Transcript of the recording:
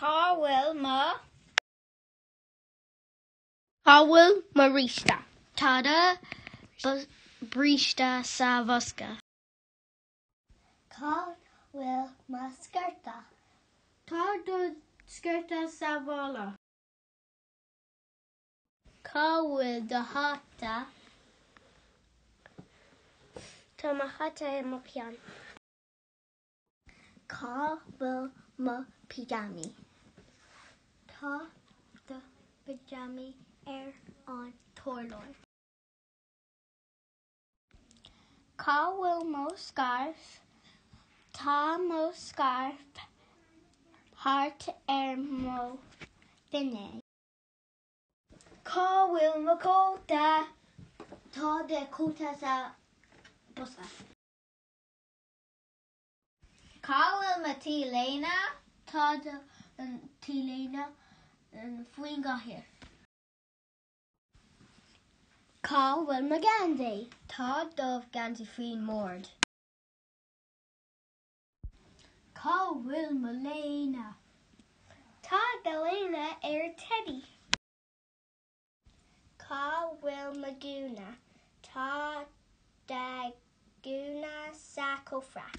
Cá bhfuil mo ríiste. Tada brista sa bhosca. Cá bhfuil mo sciorta. Tá do sciorta sa bhála. Cá bhfuil do háta. Tá mo chata I mo peann. Cá bhfuil mo pijami. Tá do pijami an torlóir. Cá bhfuil mo scarf. Tá mo scarf thart mo duine. Cá bhfuil mo cóta. Tá de cóta sa bhosca. Cá bhfuil mo tíléine. Tá do an tíléine an faoin gcathaoir. Cá bhfuil mo gandé. Tá dómh gandhi faoin mórd. Cá bhfuil mo léine. Tá do léine teddy. Cá bhfuil mo gúna. Tá de gúna sa cófra.